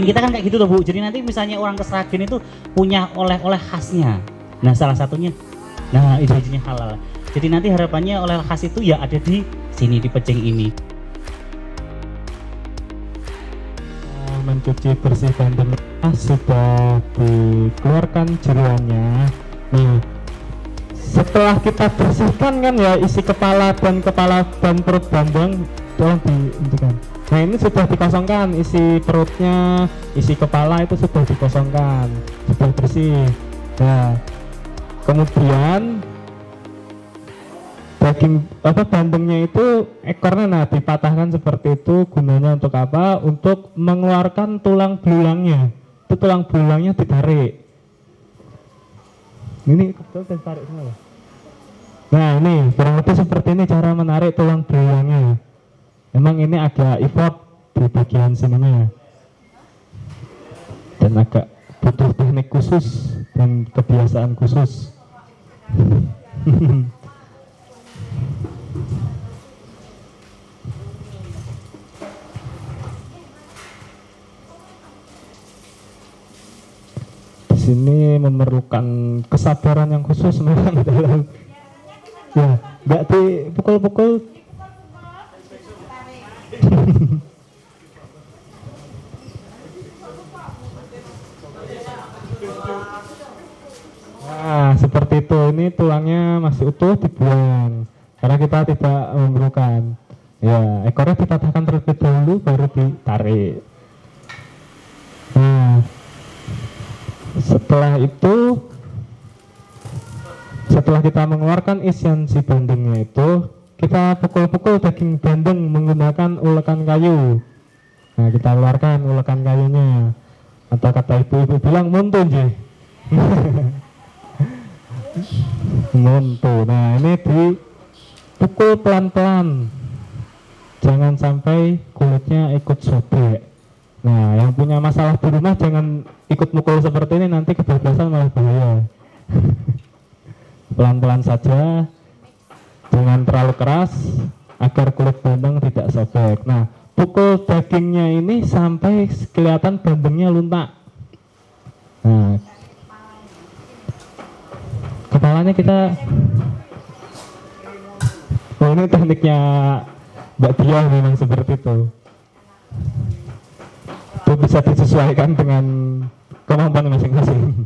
kita kan kayak gitu tuh Bu. Jadi nanti misalnya orang ke Sragen itu punya oleh-oleh khasnya. Nah salah satunya, nah ijo-ijonya halal. Jadi nanti harapannya oleh-oleh khas itu ya ada di sini di Pecing ini. Mencuci bersih bandeng sudah dikeluarkan jeruannya. Nih, setelah kita bersihkan kan ya isi kepala dan perut bandeng, tolong dihentikan. Nah ini sudah dikosongkan, isi perutnya, isi kepala itu sudah dikosongkan, sudah bersih. Nah kemudian daging bandengnya itu ekornya nah dipatahkan seperti itu, gunanya untuk apa? Untuk mengeluarkan tulang belulangnya. Itu tulang belulangnya ditarik. Ini betul ditarik semua. Nah ini kurang lebih seperti ini cara menarik tulang belulangnya. Emang ini agak effort di bagian sininya dan agak butuh teknik khusus dan kebiasaan khusus. Sini memerlukan kesabaran yang khusus memang dalam ya nggak dipukul-pukul. Nah seperti itu, ini tulangnya masih utuh dibuang karena kita tidak memerlukan. Ya ekornya dipatahkan terlebih dahulu baru ditarik. Nah setelah itu, setelah kita mengeluarkan isian si bandengnya itu, kita pukul-pukul daging bandeng menggunakan ulekan kayu. Nah kita keluarkan ulekan kayunya, atau kata ibu-ibu bilang muntu nggih. Muntu. Nah ini dipukul pelan-pelan, jangan sampai kulitnya ikut sobek. Nah yang punya masalah di rumah jangan ikut mukul seperti ini, nanti kebablasan malah bahaya. Pelan-pelan saja, jangan terlalu keras agar kulit bandeng tidak sobek. Nah pukul dagingnya ini sampai kelihatan bandengnya lunak. Nah kepalanya kita, oh ini tekniknya Mbak Dia memang seperti itu. Itu bisa disesuaikan dengan kemampuan masing-masing.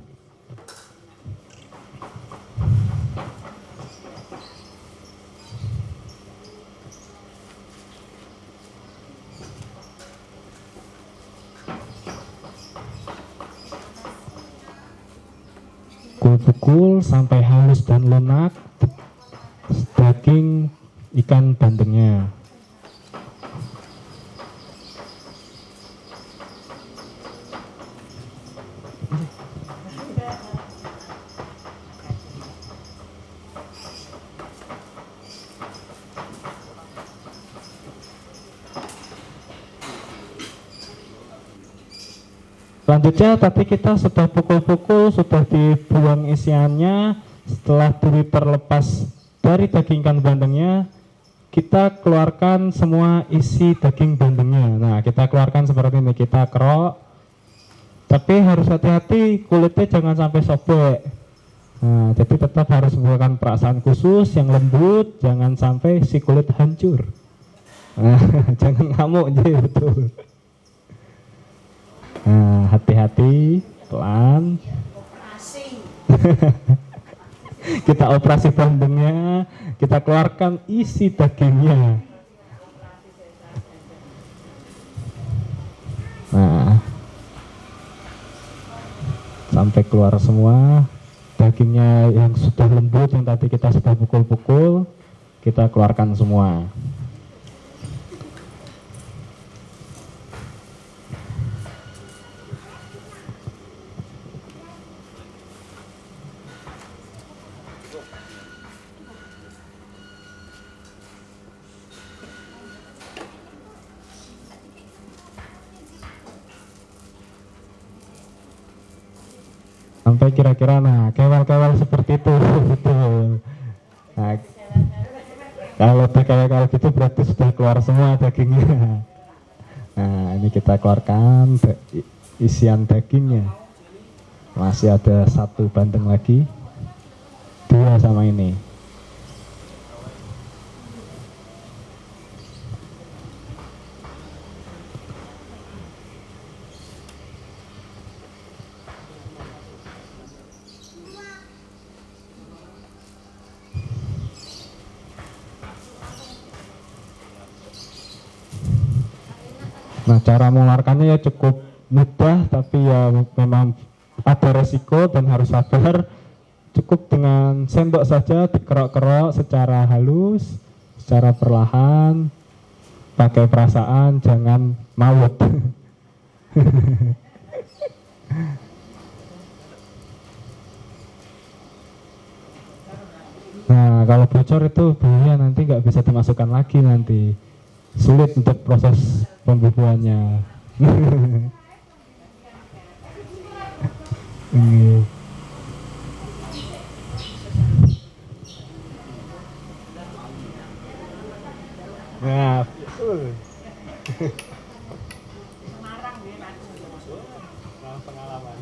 Pukul sampai halus dan lunak daging ikan bandengnya. Selanjutnya tadi kita sudah pukul-pukul, sudah dibuang isiannya. Setelah duri terlepas dari daging ikan bandengnya, kita keluarkan semua isi daging bandengnya. Nah kita keluarkan seperti ini, kita kerok, tapi harus hati-hati kulitnya jangan sampai sobek. Nah jadi tetap harus menggunakan perasaan khusus yang lembut, jangan sampai si kulit hancur. Nah, jangan ngamuk, jadi betul. Nah, hati-hati, pelan. Kita operasi bandengnya, kita keluarkan isi dagingnya. Nah, sampai keluar semua dagingnya yang sudah lembut, yang tadi kita sudah pukul-pukul, kita keluarkan semua. Sampai kira-kira nah kewel-kewel seperti itu. Betul. Nah, kalau kewel-kewel gitu berarti sudah keluar semua dagingnya. Nah ini kita keluarkan isian dagingnya. Masih ada 1 bandeng lagi, 2 sama ini. Nah, cara mengeluarkannya ya cukup mudah, tapi ya memang ada resiko dan harus sabar. Cukup dengan sendok saja dikerok-kerok secara halus, secara perlahan, pakai perasaan, jangan maut. Nah, kalau bocor itu bahaya, nanti nggak bisa dimasukkan lagi, nanti sulit untuk proses pembubuhannya. Ini. Nah, pengalaman.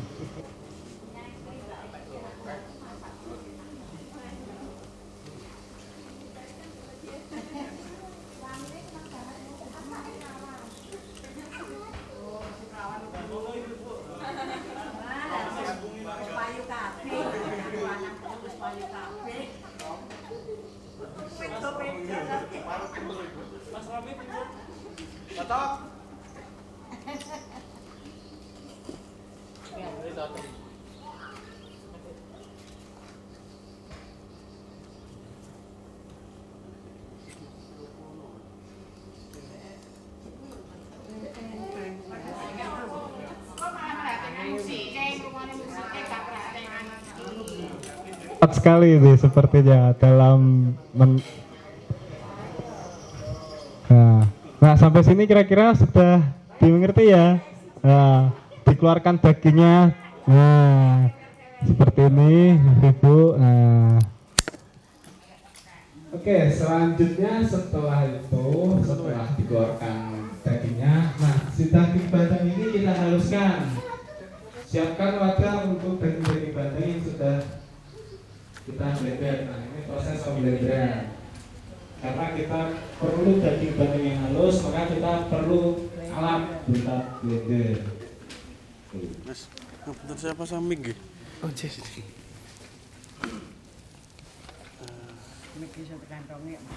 Cepat sekali ini sepertinya dalam nah, sampai sini kira-kira sudah dimengerti ya. Nah, dikeluarkan dagingnya. Nah, seperti ini, Ibu. Nah. Oke, selanjutnya setelah dikeluarkan dagingnya, nah si daging bandeng ini kita haluskan. Siapkan wadah untuk daging bandeng yang sudah kita blender. Nah, ini proses pemblenderan. Karena kita perlu daging bandeng yang halus, maka kita perlu alat berupa blender. Mas, betul siapa saming gitu? Oh, jadi. Ini bisa terkantongi, Mas.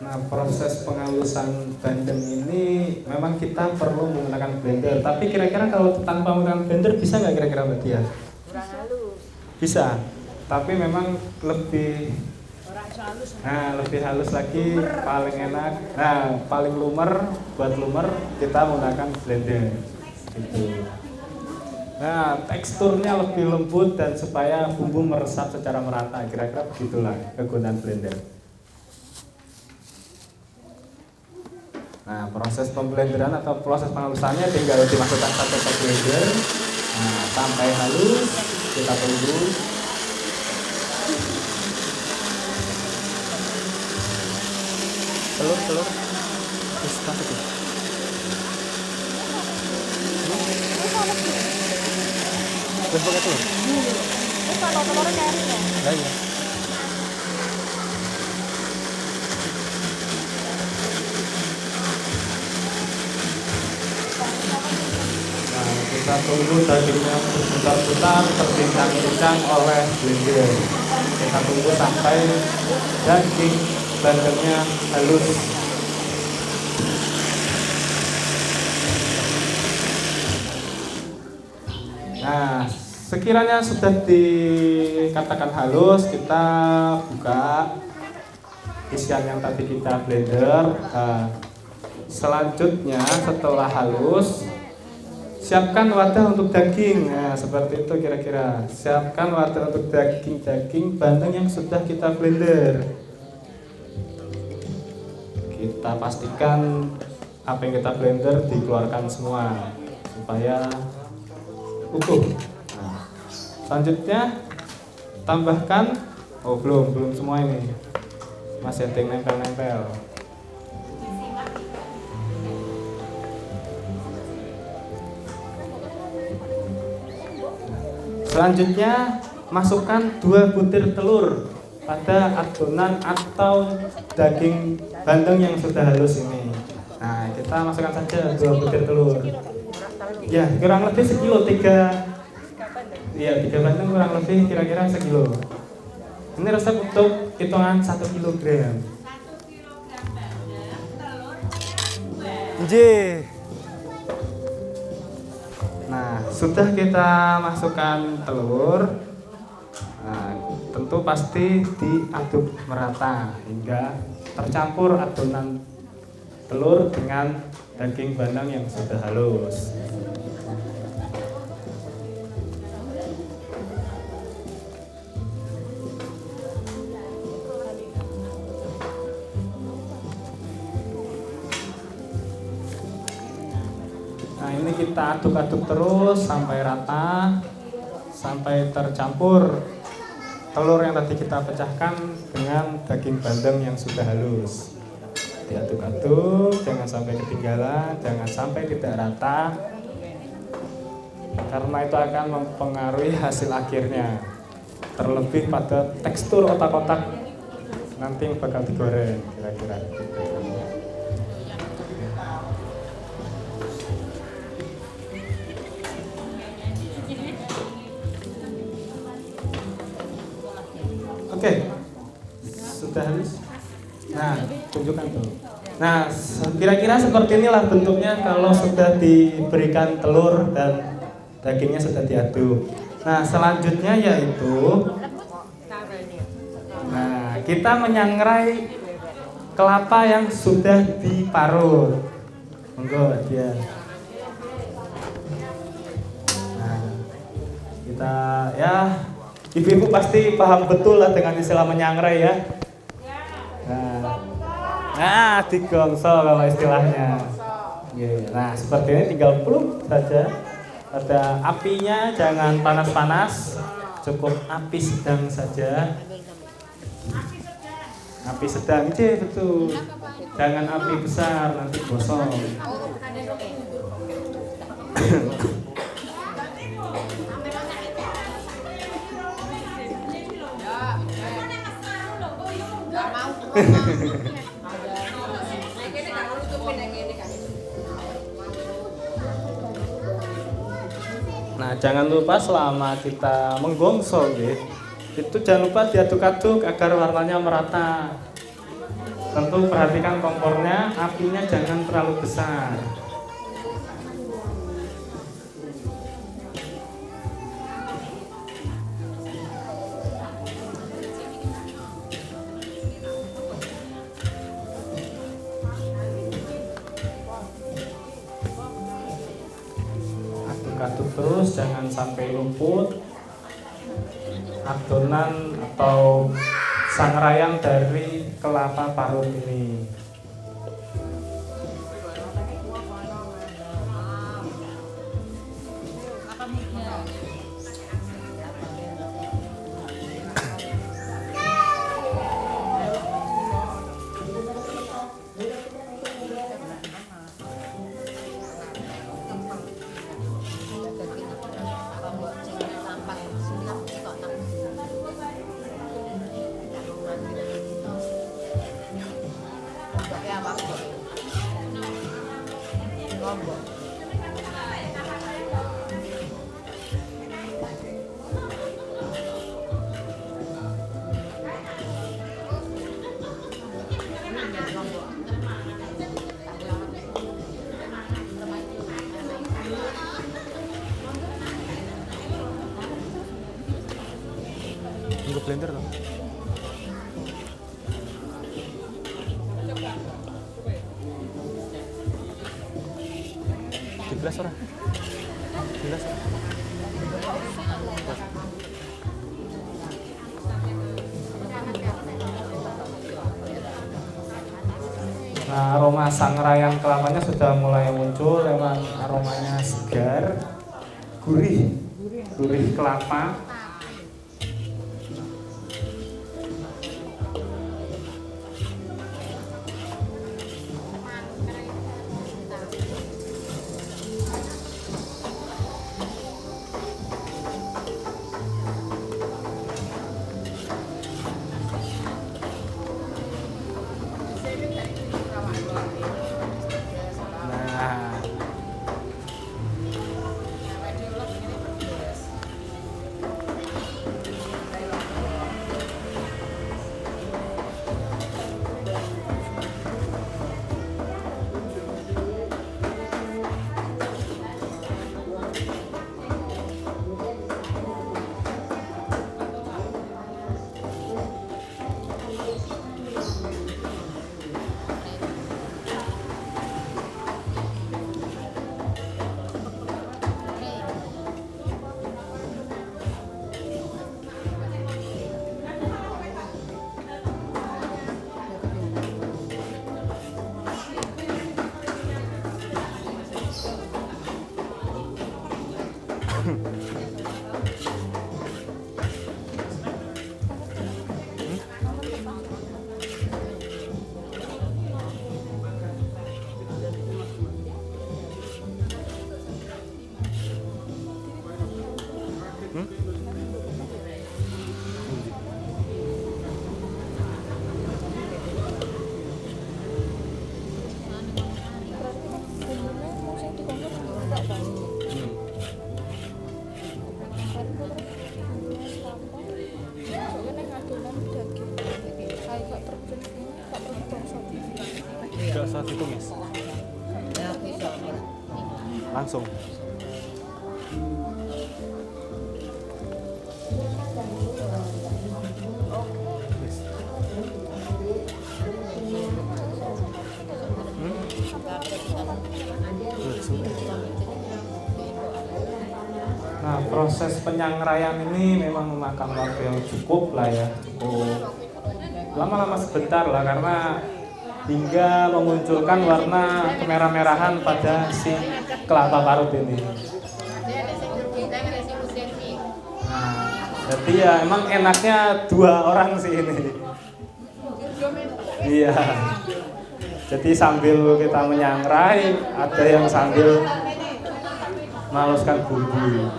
Nah, proses penghalusan bandeng ini memang kita perlu menggunakan blender. Tapi kira-kira kalau tanpa menggunakan blender bisa nggak kira-kira Mbak Tia? Kurang halus. Bisa, tapi memang lebih lebih halus lagi, paling enak. Nah, paling buat lumer kita menggunakan blender. Gitu. Nah, teksturnya lebih lembut dan supaya bumbu meresap secara merata. Kira-kira begitulah kegunaan blender. Nah, proses pemblenderan atau proses penghalusannya tinggal dimasukkan satu ke blender. Nah, sampai halus, kita tunggu. Telur. Terus masuk ya? Terus pakai telur? Terus kalau telurnya nyari ya? Ya, iya. Kita tunggu dagingnya berputar-putar, terbincang-bincang oleh blender. Kita tunggu sampai daging bandengnya halus. Nah, sekiranya sudah dikatakan halus, kita buka isian yang tadi kita blender. Nah, Selanjutnya setelah halus, siapkan wadah untuk daging. Nah, seperti itu kira-kira. Siapkan wadah untuk daging bandeng yang sudah kita blender. Kita pastikan apa yang kita blender dikeluarkan semua supaya utuh. Nah, selanjutnya tambahkan, belum semua ini. Masih ada yang nempel-nempel. Selanjutnya masukkan 2 butir telur pada adonan atau daging bandeng yang sudah halus ini. Nah, kita masukkan saja 2 butir telur. Ya, kurang lebih sekilo, 3 bandeng kurang lebih kira-kira sekilo. Ini resep untuk hitungan 1 kilogram. Nah, sudah kita masukkan telur. Nah, tentu pasti diaduk merata hingga tercampur adonan telur dengan daging bandeng yang sudah halus. Nah, ini kita aduk-aduk terus sampai rata, sampai tercampur telur yang tadi kita pecahkan dengan daging bandeng yang sudah halus. Diaduk-aduk, jangan sampai ketinggalan, jangan sampai tidak rata, karena itu akan mempengaruhi hasil akhirnya. Terlebih pada tekstur otak-otak nanti yang bakal digoreng kira-kira. Oke, sudah halus. Nah, tunjukkan tuh. Nah, kira-kira seperti inilah bentuknya kalau sudah diberikan telur dan dagingnya sudah diaduk. Nah, selanjutnya yaitu, nah, kita menyangrai kelapa yang sudah diparut. Monggo dia. Nah, kita ya. Ibu-ibu pasti paham betul lah dengan istilah menyangrai ya. Nah, digongso kalau istilahnya. Nah, seperti ini tinggal peluk saja. Pada apinya jangan panas-panas, cukup api sedang saja. Api sedang, betul. Jangan api besar, nanti gosong. Nah, jangan lupa selama kita menggongso itu jangan lupa diaduk-aduk agar warnanya merata. Tentu perhatikan kompornya, apinya jangan terlalu besar. Aduk terus, jangan sampai luput adonan atau sangrai dari kelapa parut ini. Tunggu blender dong. Jelas ora? Jelas. Nah, aroma sangrayan kelapanya sudah mulai muncul, memang aromanya segar, gurih kelapa. Nah, gak usah ditumis. Langsung. Wis. Nah, proses penyangraian ini memang memakan waktu yang cukup lah ya, cukup lama-lama sebentar lah, karena hingga memunculkan warna kemerah-merahan pada si kelapa parut ini. Nah, jadi ya emang enaknya 2 orang sih ini. Iya. Jadi sambil kita menyangrai, ada yang sambil maluskan bumbu.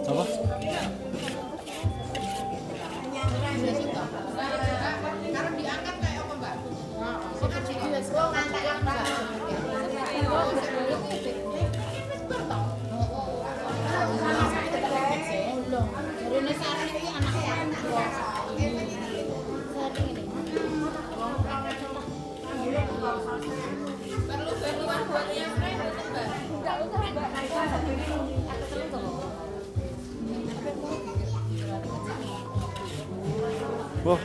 Apa? Wah.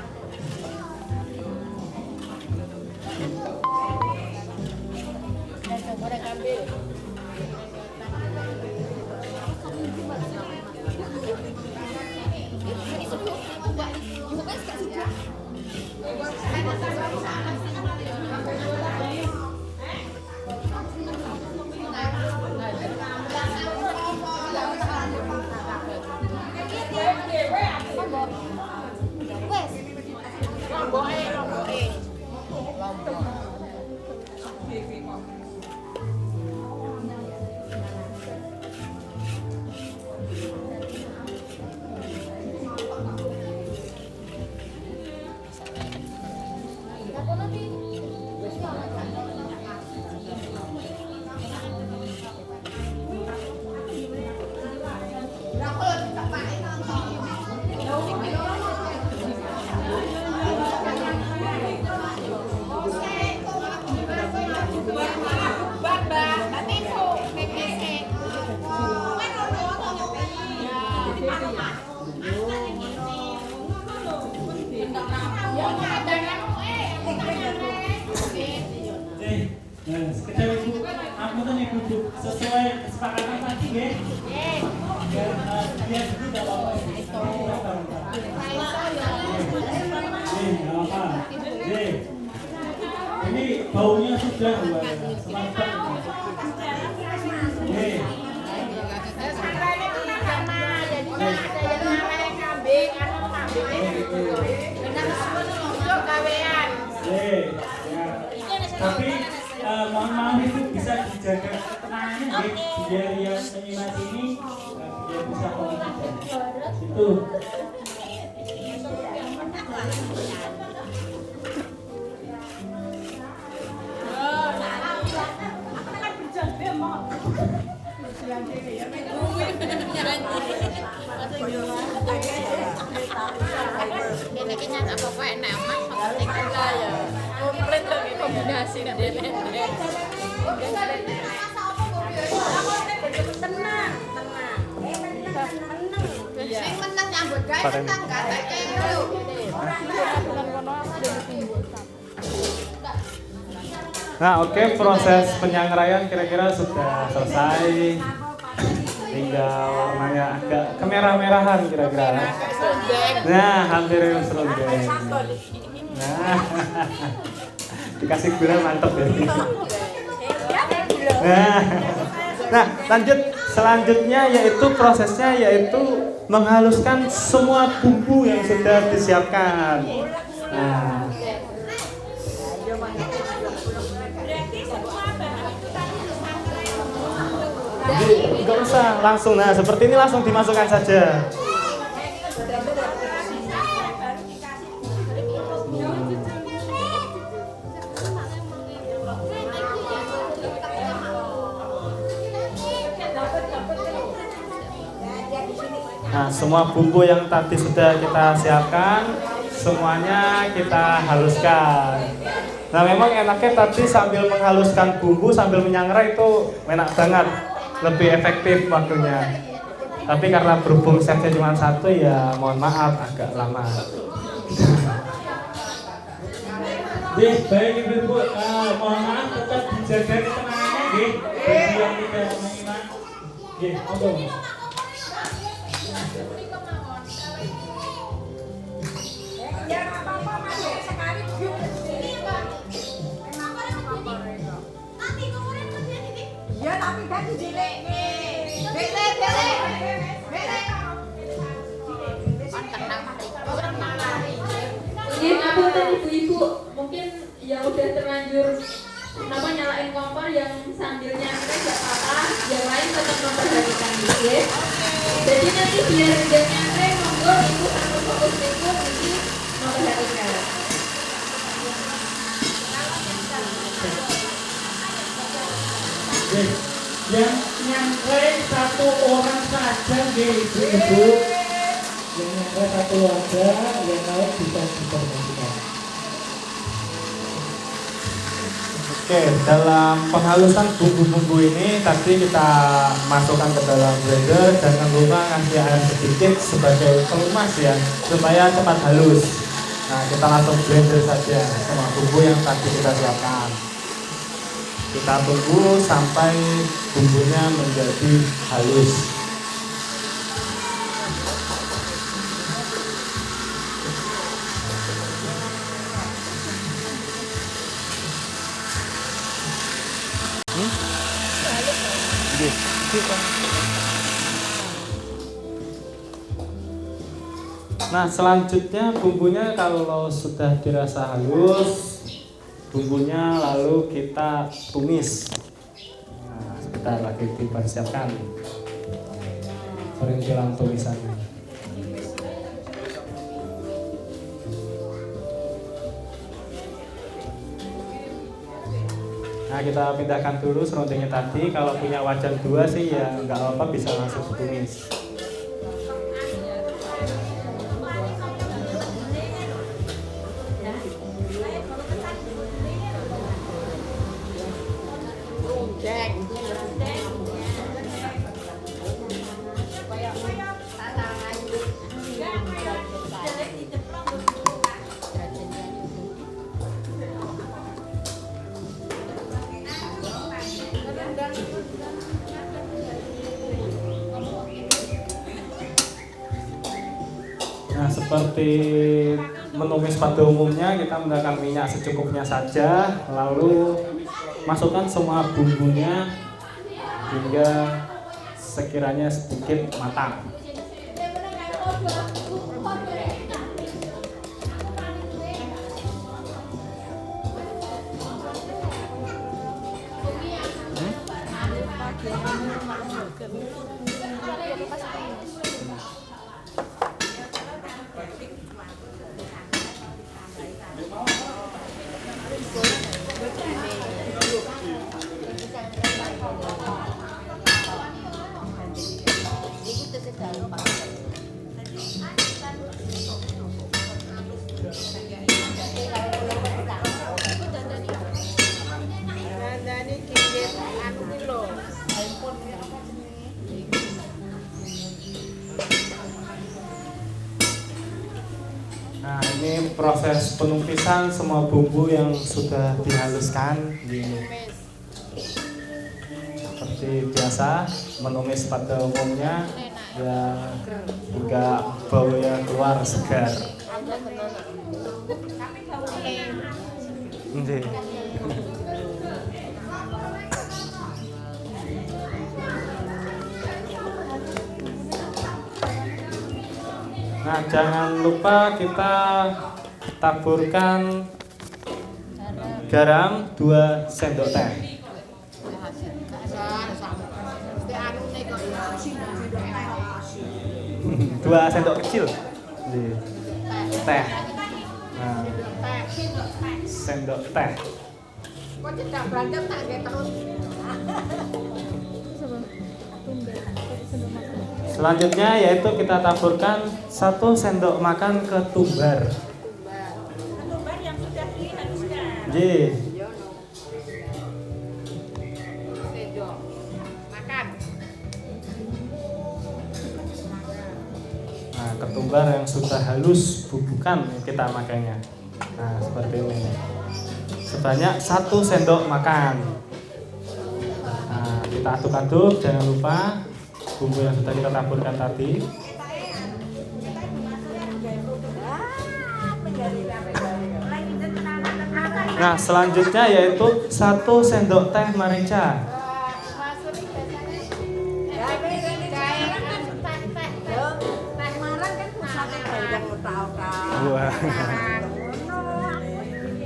duduk sesuai kesepakatan tadi nggih. Biar duduk enggak apa-apa. Nggak apa. Ini baunya sudah semantap. Tapi mohon maaf itu bisa dijaga ketenangannya biar yang menyimak ini biar bisa komunikasi. Itu. Kayaknya apa-apa enak mas, maksudnya ya komplit lagi kombinasi dan lain-lain. Tenang. Sing menang nyambut gawe tenang gak tak kelu. Nah, oke, proses penyangrai kira-kira sudah selesai. Tinggal warnanya agak kemerah-merahan kira-kira. Nah, hampir serundeng. Nah, dikasih gula mantep ya. Nah, lanjut selanjutnya yaitu prosesnya yaitu menghaluskan semua bumbu yang sudah disiapkan. Nah, jadi nggak usah langsung, nah seperti ini langsung dimasukkan saja. Nah, semua bumbu yang tadi sudah kita siapkan, semuanya kita haluskan. Nah, memang enaknya tadi sambil menghaluskan bumbu, sambil menyangrai itu enak banget, lebih efektif waktunya. Tapi karena berhubung chefnya cuma satu, ya mohon maaf agak lama. Baik ibu-ibu, mohon maaf tetap dijaga ketenangannya nggih. Bagi yang tidak menyimak. Nggih, monggo. Ya tapi kan dijilek. Mungkin aku tadi ibu-ibu mungkin yang udah terlanjur nyalain kompor yang sambil nyangkut gak apa-apa, yang lain tetap memperhatikan ya. Jadi nanti biar dia nyangkut monggo ibu sama fokus ibu nanti memperhatikan. Yang nyangkut satu orang saja nggih ibu-ibu. Yang nyangkut satu aja, yang lain bisa diperhatikan. Oke, dalam penghalusan bumbu-bumbu ini tadi kita masukkan ke dalam blender dan jangan lupa kasih air sedikit sebagai pelumas ya, supaya cepat halus. Nah, kita langsung blender saja semua bumbu yang tadi kita siapkan. Kita tunggu sampai bumbunya menjadi halus. Nah, selanjutnya bumbunya kalau sudah dirasa halus, bumbunya lalu kita tumis. Nah, sebentar lagi dipersiapkan perintilan tumisannya. Nah, kita pindahkan dulu serundengnya tadi. Kalau punya wajan 2 sih ya nggak apa-apa, bisa langsung ditumis. seperti menumis pada umumnya, kita menggunakan minyak secukupnya saja, lalu masukkan semua bumbunya hingga sekiranya sedikit matang. Nah, ini proses penumisan semua bumbu yang sudah dihaluskan. Seperti biasa menumis pada umumnya ya, hingga baunya keluar segar. Nah, jangan lupa kita taburkan garam 2 sendok teh. 2 sendok kecil teh. Nah, sendok teh. Kok tidak berantem tak kayak terus. Selanjutnya yaitu kita taburkan 1 sendok makan ketumbar. Ketumbar yang sudah dihaluskan. Sendok makan. Nah, ketumbar yang sudah halus bubukan kita makainya. Nah, seperti ini. Sebanyak 1 sendok makan. Nah, kita aduk-aduk, jangan lupa bumbu yang sudah kita taburkan tadi. Nah, selanjutnya yaitu 1 sendok teh merica. Wah.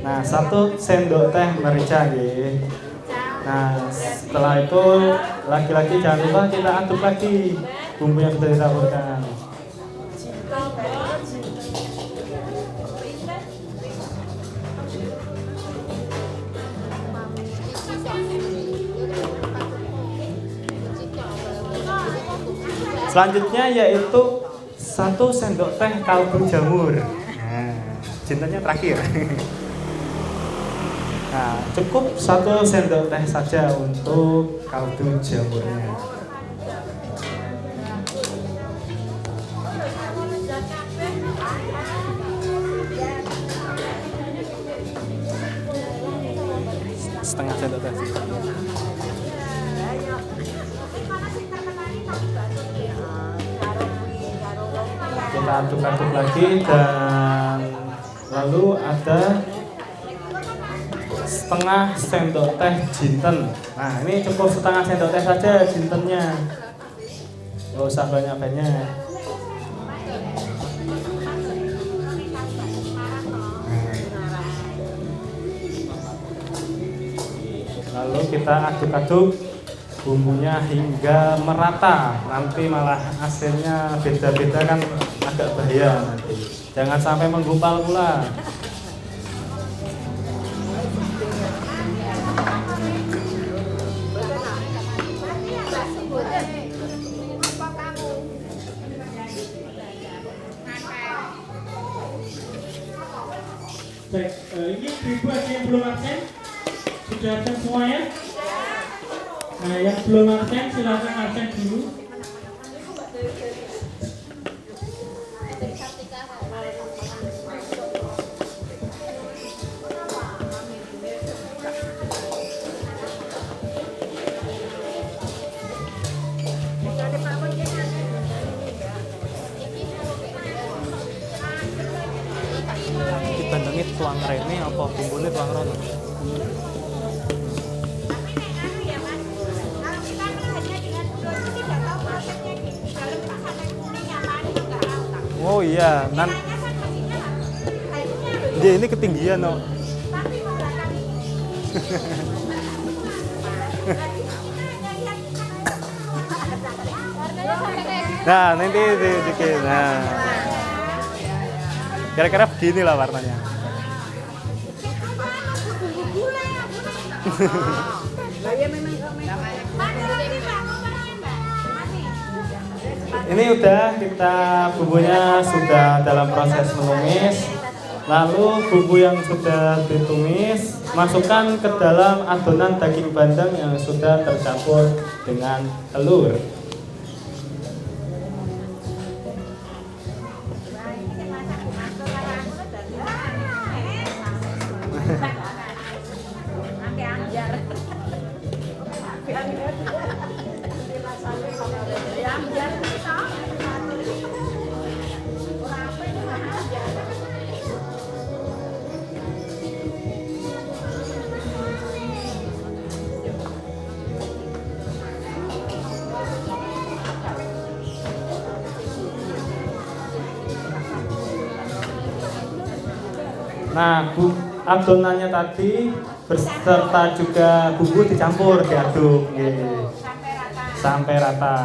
Nah, 1 sendok teh merica nggih. Nah, setelah itu lagi-lagi jangan lupa kita aduk lagi bumbu yang sudah ditaburkan. Selanjutnya yaitu 1 sendok teh kaldu jamur. Nah, jintennya terakhir. Nah, cukup 1 sendok teh saja untuk kaldu jamurnya. Setengah sendok teh. Kita aduk-aduk lagi dan lalu ada setengah sendok teh jinten. Nah, ini cukup setengah sendok teh saja jintennya, nggak usah banyak-banyak. Lalu kita aduk-aduk bumbunya hingga merata. Nanti malah hasilnya beda-beda kan agak bahaya nanti. Jangan sampai menggumpal pula. Baik, ini ibu ada yang belum absen? Sudah absen semua ya? Nah, yang belum absen silakan absen dulu. bandengnya tuang rene apa bumbune tuang rono? Oh iya, ini ketinggian no. Nah, nanti dikit. Nah, kira-kira begini lah warnanya. Ini udah kita bumbunya sudah dalam proses menumis. Lalu bumbu yang sudah ditumis masukkan ke dalam adonan daging bandeng yang sudah tercampur dengan telur. Nah, adonannya tadi beserta juga bumbu dicampur, diaduk sampai rata.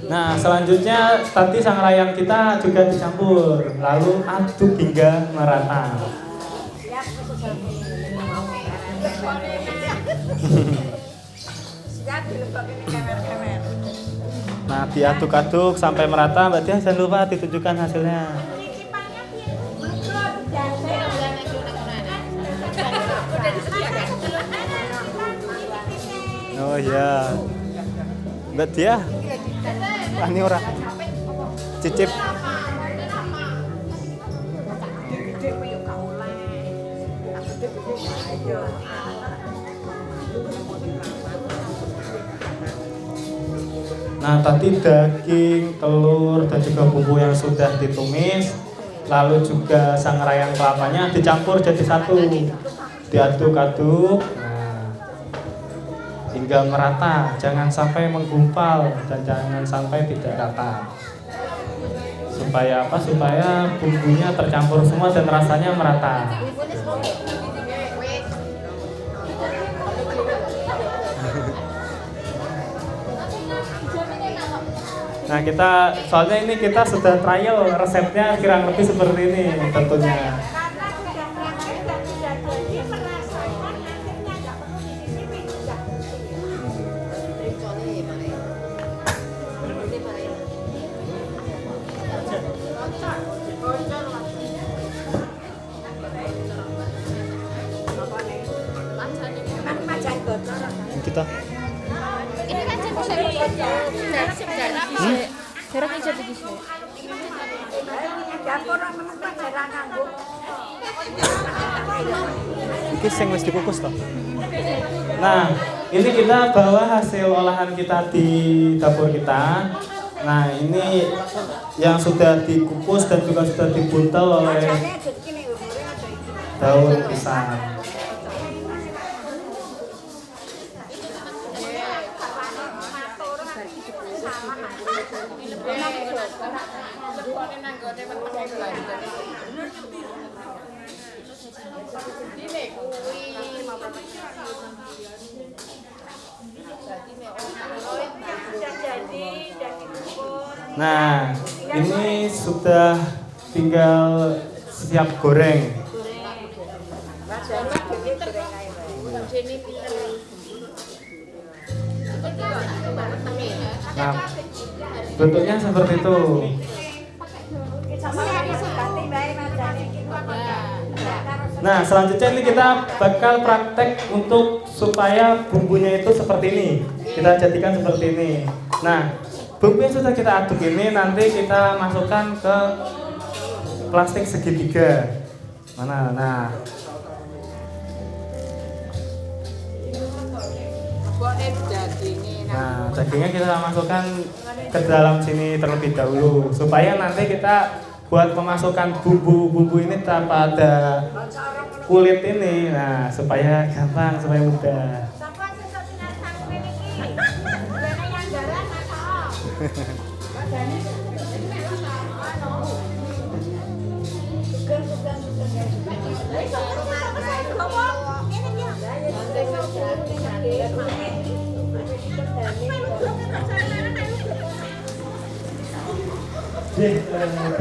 Nah, selanjutnya tadi sang layang kita juga dicampur, lalu aduk hingga merata. Nah, diaduk-aduk sampai merata, Mbak Tia jangan lupa ditunjukkan hasilnya. Oh iya, Mbak Tia, ini orang cicip. Nah, tadi daging, telur, dan juga bumbu yang sudah ditumis, lalu juga sang rayang kelapanya dicampur jadi satu, diaduk-aduk, hingga merata, jangan sampai menggumpal dan jangan sampai tidak rata. Supaya apa? Supaya bumbunya tercampur semua dan rasanya merata. Nah, soalnya ini kita sudah trial resepnya kurang lebih seperti ini tentunya. Kita Ini kan jarak hijau di sini. Iki sing wis dikukus toh. Nah, ini kita bawa hasil olahan kita di dapur kita. Nah, ini yang sudah dikukus dan juga sudah dibuntel oleh daun pisang. Nah, ini sudah tinggal siap goreng. Nah, bentuknya seperti itu. Nah, selanjutnya ini kita bakal praktek untuk supaya bumbunya itu seperti ini. Kita jadikan seperti ini. Nah, bumbu yang sudah kita aduk ini nanti kita masukkan ke plastik segitiga. Mana? Nah, Nah, dagingnya kita masukkan ke dalam sini terlebih dahulu supaya nanti kita buat memasukkan bumbu-bumbu ini tanpa ada kulit ini. Nah, supaya gampang, supaya mudah.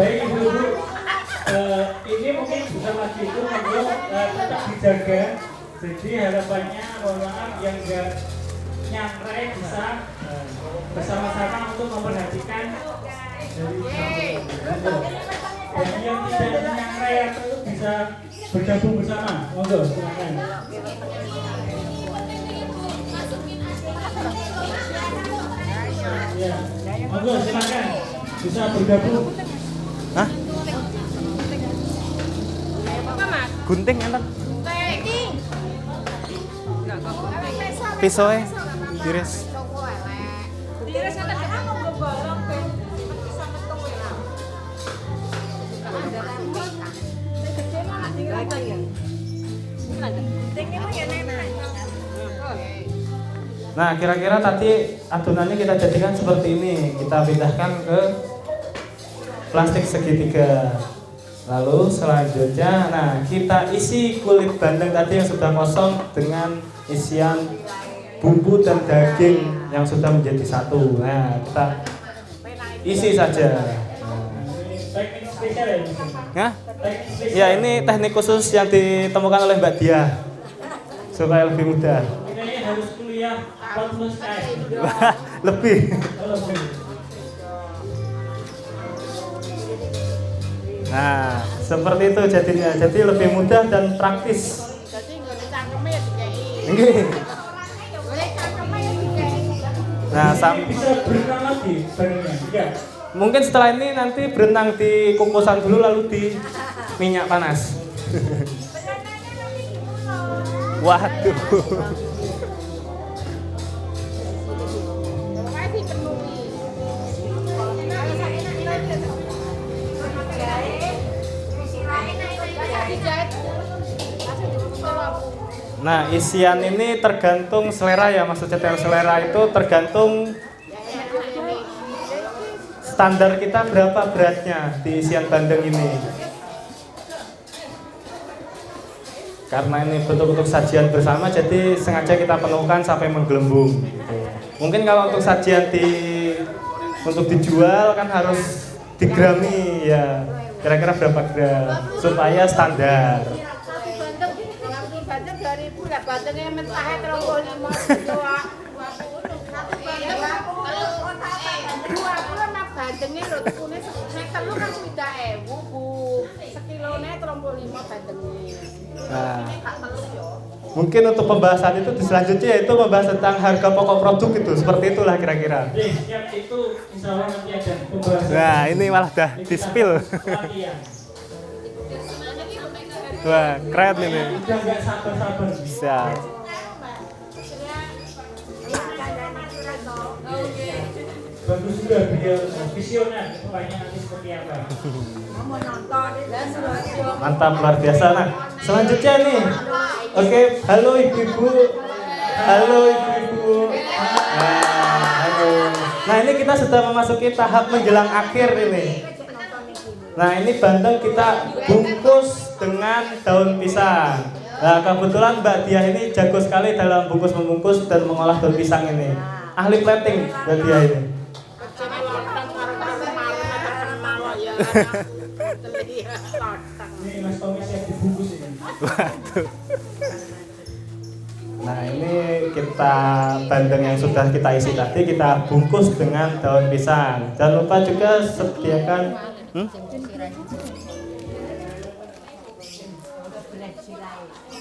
Baik ibu-ibu, ini mungkin bukan lagi itu, monggo tetap dijaga. Jadi harapannya mohon maaf yang enggak nyangkrai bisa bersama-sama untuk memperhatikan dan yang tidak nyangkrai itu bisa bergabung bersama. Monggo silakan. Ya, monggo silakan bisa bergabung. Hah? Gunting enak. Pisaunya diris. Nah, kira-kira tadi adonannya kita jadikan seperti ini. Kita pindahkan ke plastik segitiga. Lalu selanjutnya, nah kita isi kulit bandeng tadi yang sudah kosong dengan isian bumbu dan daging yang sudah menjadi satu. Nah, kita isi saja. Teknik spesial ya? Nah, ya ini teknik khusus yang ditemukan oleh Mbak Dia supaya lebih mudah. Ini harus kuliah 40 SKS. Lebih. Nah, seperti itu jadinya. Jadi lebih mudah dan praktis. Nggih. Nah, Bisa berenang lagi barangnya? Enggak. mungkin setelah ini nanti berenang di kukusan dulu lalu di minyak panas. Waduh. Nah, isian ini tergantung selera ya, maksudnya selera itu tergantung standar kita berapa beratnya di isian bandeng ini. Karena ini bentuk-bentuk sajian bersama, jadi sengaja kita penuhkan sampai menggelembung. Gitu. Mungkin kalau untuk sajian untuk dijual kan harus digrami ya, kira-kira berapa gram supaya standar. Bandengnya mentahnya 35 doang. Bandengnya lho tukune telu kan 3.000 Bu. Sekilone 35 bandengnya. Nah, mungkin untuk pembahasan itu di selanjutnya yaitu membahas tentang harga pokok produk itu, seperti itulah kira-kira. Siap itu insya Allah nanti ada pembahasan. Nah, ini malah dah di-spill. Wah, keren ini. Udah nggak sabar-sabar. Siap. Bagus juga beliau visioner, rupanya nanti seperti apa. Mantap, luar biasa. Nah, selanjutnya nih. Oke, halo ibu-ibu. Halo ibu-ibu. Nah, halo. Nah, ini kita sudah memasuki tahap menjelang akhir ini. Nah, ini bandeng kita bungkus dengan daun pisang. Nah, kebetulan Mbak Dia ini jago sekali dalam bungkus membungkus dan mengolah daun pisang ini. Ahli plating Mbak Dia ini. Ini Mas Tommy siap dibungkus ini. Waduh. Nah, ini kita bandeng yang sudah kita isi tadi kita bungkus dengan daun pisang. Jangan lupa juga sediakan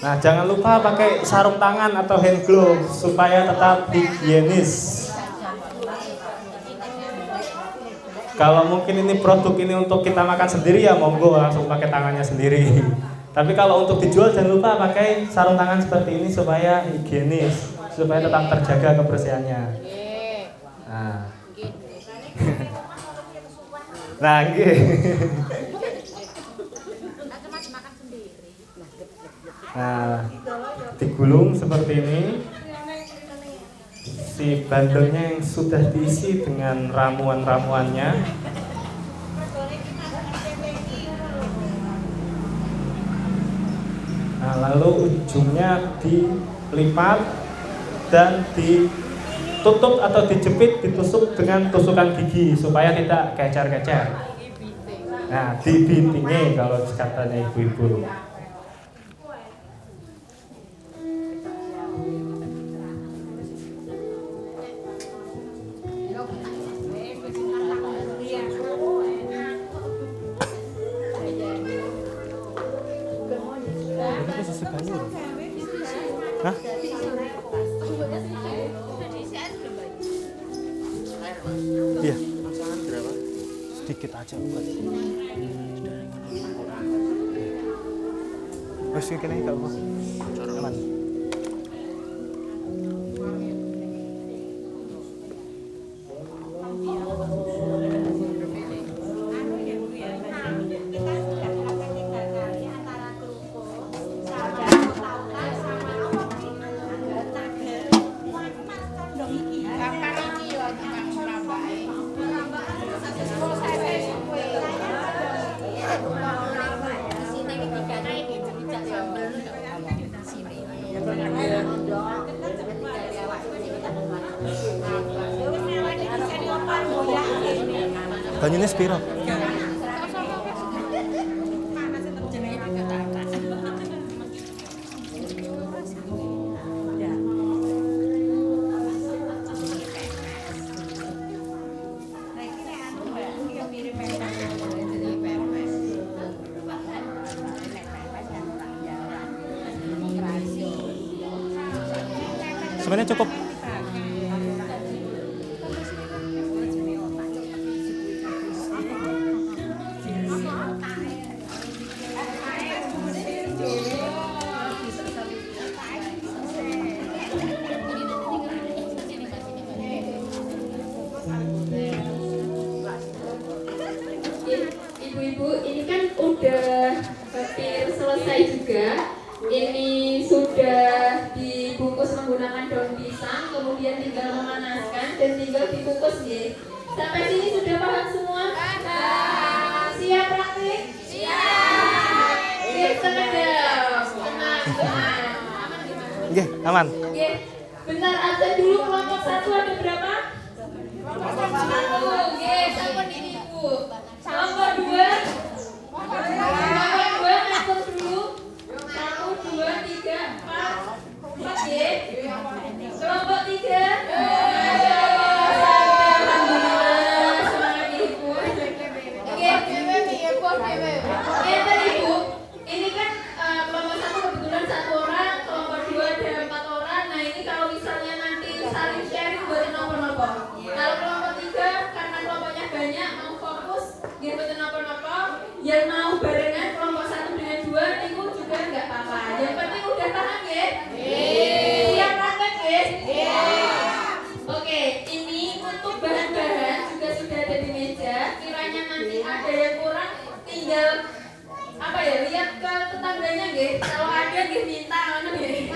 Nah, jangan lupa pakai sarung tangan atau hand glove supaya tetap higienis. Kalau mungkin ini produk ini untuk kita makan sendiri ya monggo langsung pakai tangannya sendiri. Tapi kalau untuk dijual jangan lupa pakai sarung tangan seperti ini supaya higienis, supaya tetap terjaga kebersihannya. Nah. Nah, nggih. Nah, digulung seperti ini. Si bandengnya yang sudah diisi dengan ramuan-ramuannya. Nah, lalu ujungnya dilipat dan ditutup atau dijepit, ditusuk dengan tusukan gigi supaya tidak kecer-kecer. Nah, dibitingi kalau katanya ibu-ibu. Hah? Iya. Sedikit aja buat. Wes kene gak apa. Aman. Banyune sepiro? Sebenarnya cukup. Ibu-ibu, ini kan udah hampir selesai juga. Ini sudah dibungkus menggunakan daun pisang, kemudian tinggal memanaskan dan tinggal dibungkus ya. Sampai sini sudah paham semua? Siap praktik? Siap. Siap senang. Nggih, aman. Nggih. Bentar absen dulu, kelompok 1 ada berapa? Kelompok 1. Nggih, sampun ini Ibu. Kelompok 2. Kelompok 2 ngatur dulu. 1, 2, 3, 4. 4 nggih. Kelompok 3. Alhamdulillah, semangat Ibu. Nggih. Nggih, Ibu. Ini kan kelompok 1 kebetulan 1 orang, kelompok 2 ada 4 orang. Nah, ini kalau misalnya nanti saling sharing buat nopo-nopo. Kalau kelompok 3 karena kelompoknya banyak mau fokus nggih buat nopo-nopo. Yang mau barengan kelompok 1 dengan 2 itu juga enggak apa-apa. Yang penting udah paham nggih? Siap praktek nggih? Oke, ini untuk bahan-bahan juga sudah ada di meja. Kiranya nanti ada yang kurang tinggal apa ya, lihat ke tetangganya nggih. Kalau ada nggih minta ngono nggih.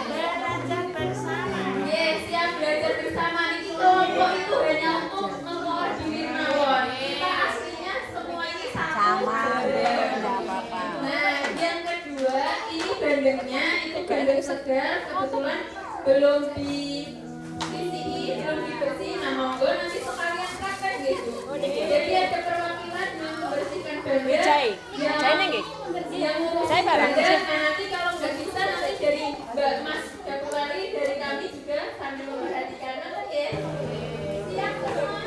Belajar bersama. Yes, siap belajar bersama. Ini kelompok itu hanya untuk mengkoordinir mawon. Kita aslinya semua ini sama. Enggak apa-apa. Nah, yang kedua, ini bandengnya itu bandeng segar, kebetulan belum belum dibersih. Nah, monggo nanti sekalian praktek gitu. Jadi ada perwakilan yang membersihkan bandeng. Yang ngurusin bandeng. Nah, nanti kalau nggak bisa nanti dari Mbak Mas Dakulari dari kami juga sambil memperhatikan. Oke. Siap semua.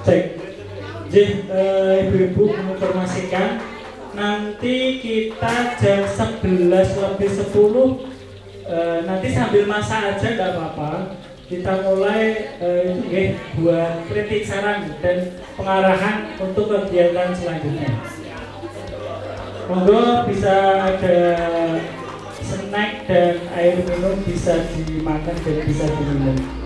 Cek. Jadi ibu-ibu menginformasikan nanti kita jam 11:10 nanti sambil masak aja nggak apa-apa. Kita mulai buat kritik saran dan pengarahan untuk kegiatan selanjutnya. Monggo bisa ada snack dan air minum bisa dimakan dan bisa diminum.